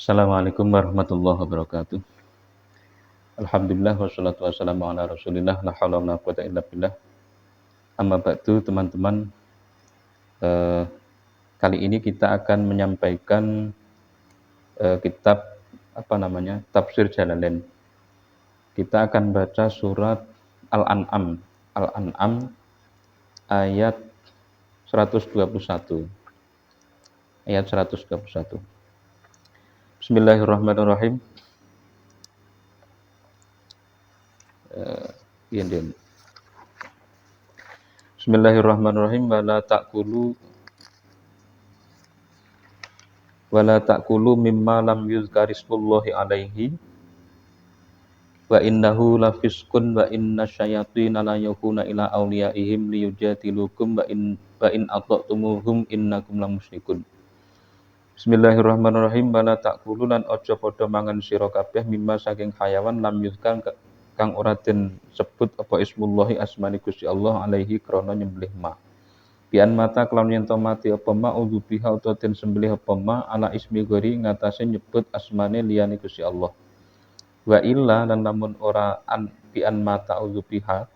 Assalamualaikum warahmatullahi wabarakatuh. Alhamdulillah wassalatu wassalamu ala Rasulillah la haula wala quwata illa billah. Amma ba'du teman-teman, eh, kali ini kita akan menyampaikan kitab Tafsir Jalalain. Kita akan baca surat Al-An'am. Al-An'am ayat 121. Ayat 121. Bismillahirrahmanirrahim. Iya, Bismillahirrahmanirrahim. Wala ta'kulu mimma lam yuzkarismullahi alaihi wa innahu lafisqun wa inna syayatina la yuhuna ila awliyaihim liyujadilukum wa in ata'tumuhum innakum lamusyrikun. Bismillahirrahmanirrahim. Wala ta'kulu lan aja padha mangan sira kabeh mimma saking hayawan lam yuzkar kang ora den sebut apa ismullahi asmani Gusti Allah alaihi krana nyembelih ma. Bian mata kelawan yen to mati apa ma udzubiha utawa den sembelih apa ma ala ismi gori ngatasé nyebut asmane liyane Gusti Allah. Wa illa lan lamun ora bian mata udzubiha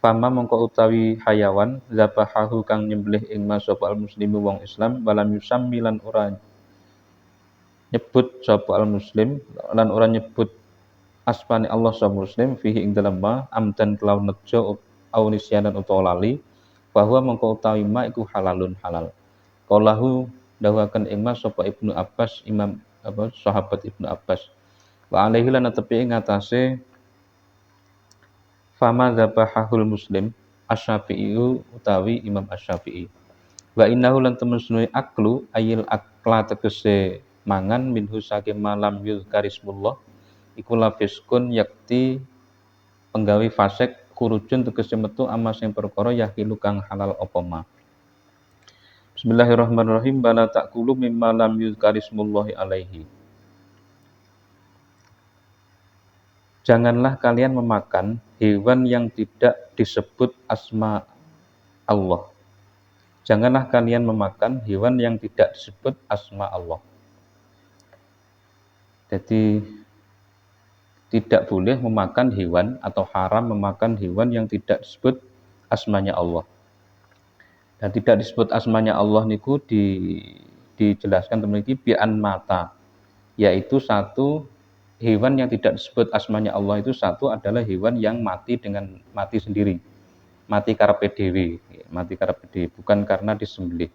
fama mongko utawi hayawan zabahahu kang nyembelih ing ma sapa al muslimu wong Islam walam yusammi lan ora nyebut sapa al muslim lan ora nyebut asmane Allah sapa muslim fihi ing dalem ma amdan kelawan nejo au nisyanan utawa lali bahwa mengko utawi ma iku halalun halal. Qalahu dawakan ing mas sapa Ibnu Abbas Imam sahabat Ibnu Abbas. Wa alaihi lan tepi ing atase fama dzabahul muslim Asy-Syafi'i utawi Imam Asy-Syafi'i. Wa innahu lan temen aklu ayil akla tegese mangan minhu saking malam yuzkarismullah iku lafiskun yakti penggawe fasik kurujun tegese metu amma sing perkara yahilu kang halal apa ma. Bismillahirrahmanirrahim. Bala ta'kulu mimma lam yuzkarismullahi alaihi. Janganlah kalian memakan hewan yang tidak disebut asma Allah. Janganlah kalian memakan hewan yang tidak disebut asma Allah. Jadi tidak boleh memakan hewan atau haram memakan hewan yang tidak disebut asmanya Allah. Dan tidak disebut asmanya Allah niku dijelaskan memiliki bi'an mata, yaitu satu hewan yang tidak disebut asmanya Allah itu satu adalah hewan yang mati dengan mati sendiri, mati karepe dhewe, bukan karena disembelih.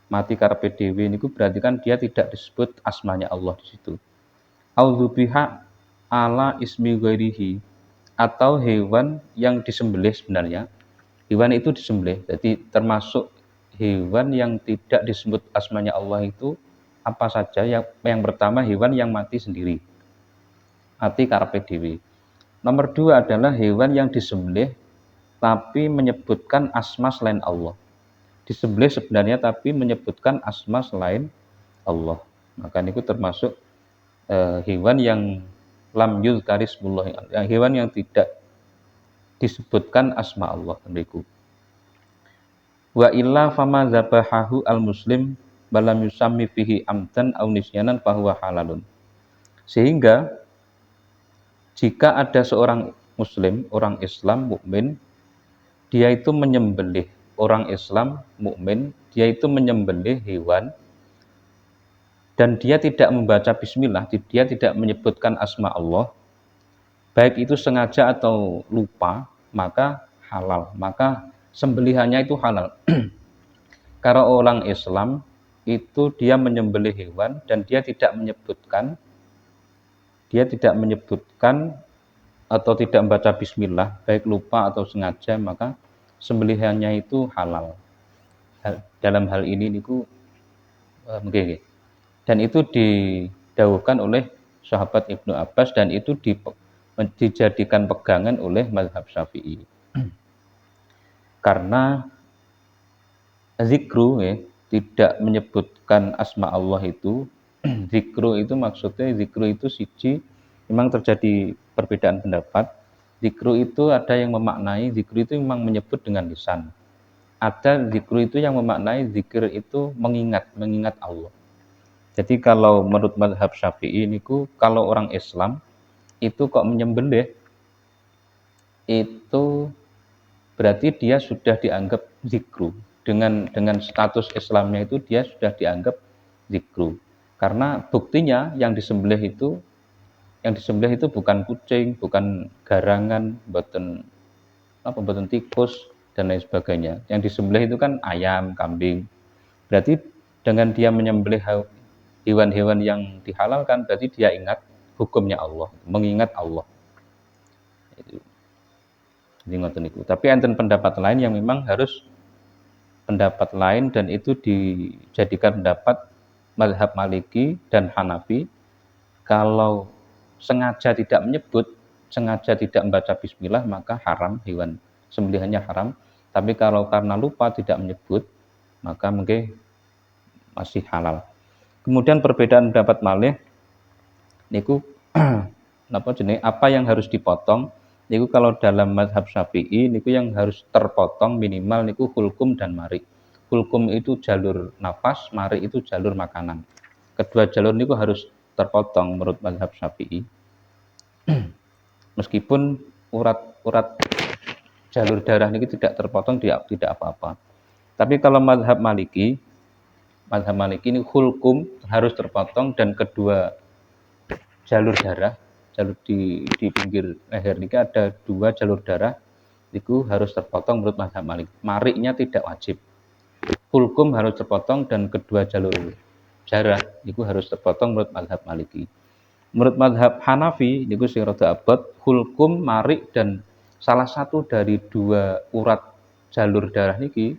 Mati karepe dhewe niku berarti kan dia tidak disebut asmanya Allah di situ. Audzubiha ala ismi ghairihi, atau hewan yang disembelih sebenarnya. Hewan itu disembelih. Jadi termasuk hewan yang tidak disebut asmanya Allah itu apa saja? Yang pertama hewan yang mati sendiri. Mati karepe dhewe. Nomor 2 adalah hewan yang disembelih tapi menyebutkan asma selain Allah. Disembelih sebenarnya tapi menyebutkan asma selain Allah. Maka itu termasuk hewan yang lam yuzkarismullah, hewan yang tidak disebutkan asma Allah tentuku. Wa illa fama zabahahu al muslim balam yusammi fihi amdan aw nisyanan fahuwa halalun. Sehingga jika ada seorang muslim, orang Islam mukmin, dia itu menyembelih orang Islam mukmin, dia itu menyembelih hewan dan dia tidak membaca bismillah, dia tidak menyebutkan asma Allah, baik itu sengaja atau lupa, maka halal, maka sembelihannya itu halal. Karena orang Islam itu dia menyembelih hewan dan dia tidak menyebutkan atau tidak membaca bismillah, baik lupa atau sengaja, maka sembelihannya itu halal. Dalam hal ini niku mungkin. Dan itu didhawuhkan oleh sahabat Ibnu Abbas dan itu dijadikan pegangan oleh mazhab Syafi'i. Karena zikru tidak menyebutkan asma Allah itu, zikru itu maksudnya zikru itu siji, memang terjadi perbedaan pendapat. Zikru itu ada yang memaknai zikru itu memang menyebut dengan lisan. Ada zikru itu yang memaknai zikir itu mengingat Allah. Jadi kalau menurut mazhab Syafi'i niku kalau orang Islam itu kok menyembelih itu berarti dia sudah dianggap zikru. Dengan status Islamnya itu dia sudah dianggap zikru. Karena buktinya yang disembelih itu bukan kucing, bukan garangan, boten tikus dan lain sebagainya. Yang disembelih itu kan ayam, kambing. Berarti dengan dia menyembelih hewan-hewan yang dihalalkan, berarti dia ingat hukumnya Allah, mengingat Allah. Itu. Jadi ngoten niku. Tapi enten pendapat lain yang memang harus pendapat lain dan itu dijadikan pendapat mazhab Maliki dan Hanafi. Kalau sengaja tidak menyebut, sengaja tidak membaca bismillah, maka haram hewan sembelihannya haram. Tapi kalau karena lupa tidak menyebut, maka mungkin masih halal. Kemudian perbedaan pendapat malih niku apa yang harus dipotong niku kalau dalam mazhab Syafi'i niku yang harus terpotong minimal niku hulkum dan mari. Hulkum itu jalur nafas, mari itu jalur makanan. Kedua jalur niku harus terpotong menurut mazhab Syafi'i. Meskipun urat-urat jalur darah niki tidak terpotong tidak apa-apa. Tapi kalau mazhab Maliki ini hulkum harus terpotong dan kedua jalur darah, jalur di pinggir leher ini ada dua jalur darah, itu harus terpotong menurut mazhab Malik. Mariknya tidak wajib. Hulkum harus terpotong dan kedua jalur darah itu harus terpotong menurut mazhab Maliki. Menurut mazhab Hanafi, niku sing rada abot, hulkum, marik dan salah satu dari dua urat jalur darah niki,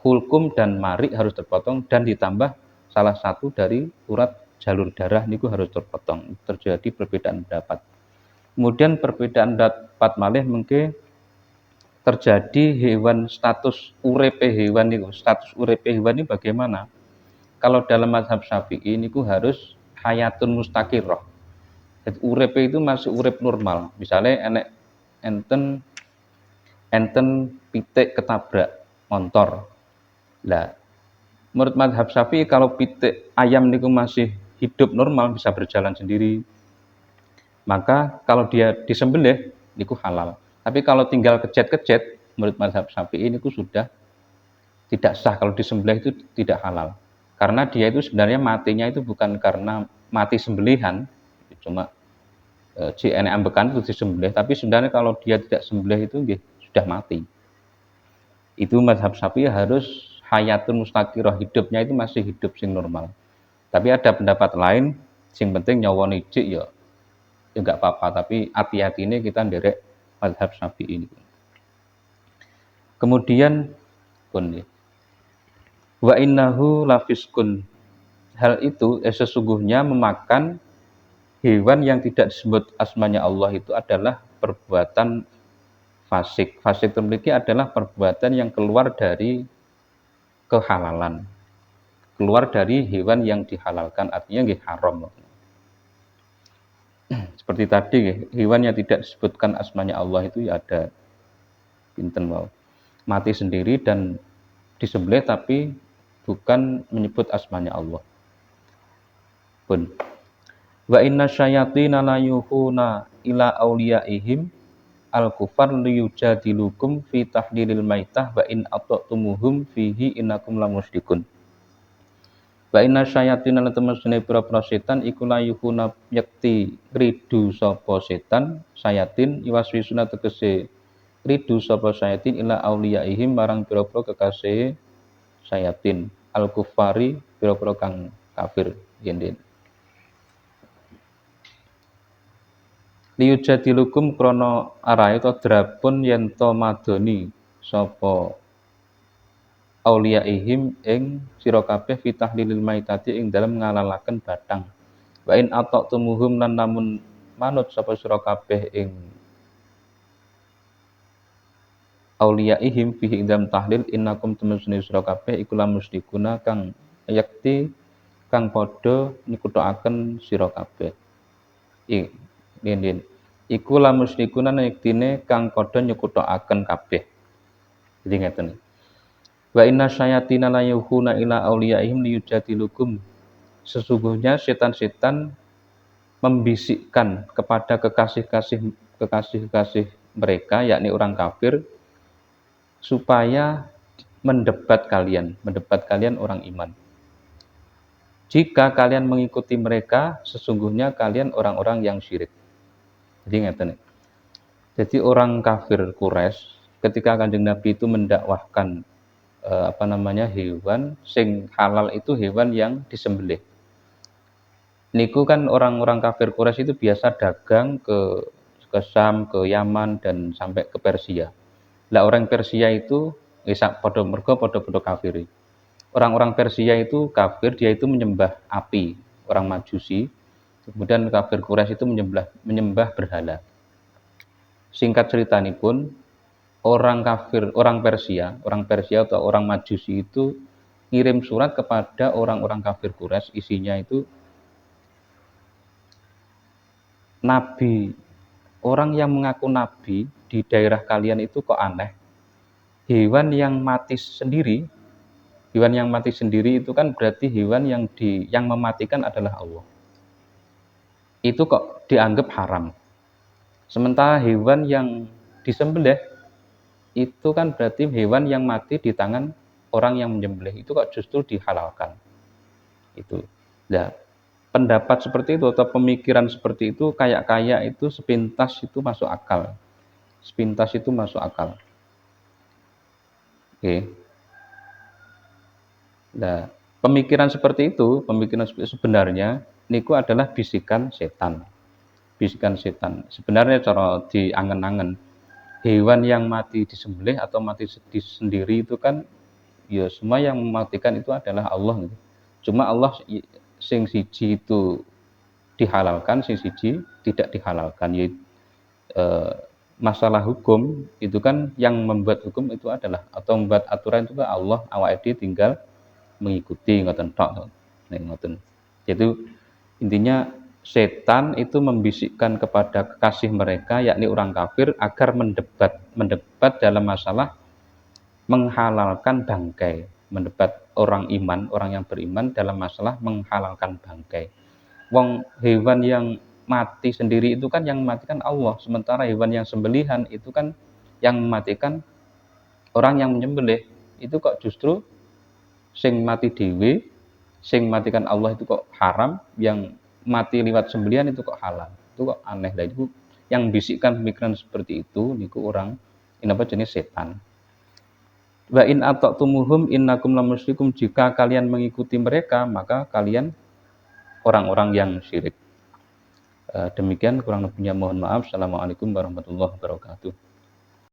hulkum dan marik harus terpotong dan ditambah salah satu dari urat jalur darah niku harus terpotong. Terjadi perbedaan pendapat. Kemudian perbedaan pendapat malih mungkin terjadi hewan status urepe hewan niku. Status urepe hewan ini bagaimana? Kalau dalam mazhab Syafi'i niku harus hayatun mustaqirrah. Jadi urepe itu masih urep normal. Misalnya enten pitik ketabrak motor. Lah, menurut mazhab Syafi'i kalau pitik ayam niku masih hidup normal bisa berjalan sendiri, maka kalau dia disembelih niku halal. Tapi kalau tinggal kecet-kecet menurut mazhab Syafi'i niku sudah tidak sah, kalau disembelih itu tidak halal. Karena dia itu sebenarnya matinya itu bukan karena mati sembelihan, cuma enek ambekan itu disembelih, tapi sebenarnya kalau dia tidak sembelih itu sudah mati. Itu mazhab Syafi'i harus hayatun mustaqirah, hidupnya itu masih hidup sing normal. Tapi ada pendapat lain, sing penting nyawa nijik ya enggak apa-apa, tapi hati-hati ini kita nderek mazhab Syafi'i ini. Kemudian wa innahu lafiskun, hal itu sesungguhnya memakan hewan yang tidak disebut asmanya Allah itu adalah perbuatan fasik. Fasik memiliki adalah perbuatan yang keluar dari kehalalan, keluar dari hewan yang dihalalkan, artinya nggih haram. Seperti tadi hewan yang tidak disebutkan asmanya Allah itu ya ada pinten mau mati sendiri dan disembelih tapi bukan menyebut asmanya Allah. Pun wa inna syayatina la yuhuna ila auliyaihim al-kufar liyujadilukum fi tahlilil maitah wa in ata'tumuhum fihi innakum lamusyrikun. Wa inna syayatina latamsune pira-pira setan iku la yuhuna yakti ridu sapa setan sayatin iwaswisuna tegese ridu sapa sayatin ila auliyaihim marang pira-pira kekasih sayatin al-kufari pira-pira kang kafir yen liyujadilukum krana arahe to drapun yen to madoni sapa auliyaihim ing sira kabeh fi tahlilil maitati ing dalem ngalalaken bathang wa in ataqtumuhum lan namun manut sapa sira kabeh ing auliyaihim fihi ing dalem tahlil innakum temusni sira kabeh iku lamusyrikuna kang yakti kang padha nyekutokaken sira kabeh iku la musyrikuna yektine kang padha nyekutokaken kabeh. Jadi ngeten. Wa inna syayatina la yuhuna ila auliyaihim liyujadilukum sesungguhnya setan-setan membisikkan kepada kekasih-kekasih mereka, yakni orang kafir, supaya mendebat kalian orang iman. Jika kalian mengikuti mereka, sesungguhnya kalian orang-orang yang syirik. Jadi ngeten. Jadi orang kafir Quraisy ketika Kanjeng Nabi itu mendakwahkan hewan sing halal itu hewan yang disembelih. Niku kan orang-orang kafir Quraisy itu biasa dagang ke Syam, ke Yaman dan sampai ke Persia. Lah orang Persia itu padha kafir. Orang-orang Persia itu kafir, dia itu menyembah api, orang Majusi. Kemudian kafir Quraisy itu menyembah berhala. Singkat ceritanya orang Persia atau orang Majusi itu ngirim surat kepada orang-orang kafir Quraisy, isinya itu nabi, orang yang mengaku nabi di daerah kalian itu kok aneh. Hewan yang mati sendiri itu kan berarti hewan yang mematikan adalah Allah. Itu kok dianggap haram. Sementara hewan yang disembelih itu kan berarti hewan yang mati di tangan orang yang menyembelih, itu kok justru dihalalkan. Itu. Nah, pendapat seperti itu atau pemikiran seperti itu kayak itu sepintas itu masuk akal. Oke. Nah, pemikiran seperti itu sebenarnya niku adalah bisikan setan. Sebenarnya cara diangen-angen, hewan yang mati disembelih atau mati sendiri itu kan ya semua yang mematikan itu adalah Allah gitu. Cuma Allah sing siji itu dihalalkan, sing siji tidak dihalalkan. Masalah hukum itu kan yang membuat hukum itu adalah atau membuat aturan itu kan Allah, awake tinggal mengikuti ngoten tok. Ngoten. Jadi intinya setan itu membisikkan kepada kekasih mereka yakni orang kafir agar mendebat dalam masalah menghalalkan bangkai, mendebat orang yang beriman dalam masalah menghalalkan bangkai. Wong hewan yang mati sendiri itu kan yang mematikan Allah, sementara hewan yang sembelihan itu kan yang mematikan orang yang menyembelih. Itu kok justru sing mati dewe, sing matikan Allah itu kok haram, yang mati lewat sembelihan itu kok halal. Itu kok aneh lah. Itu yang bisikkan pemikiran seperti itu niku orang jenis setan. Wa in ata'tumuhum innakum lamusyrikum, jika kalian mengikuti mereka maka kalian orang-orang yang syirik. Demikian kurang lebihnya mohon maaf. Assalamualaikum warahmatullahi wabarakatuh.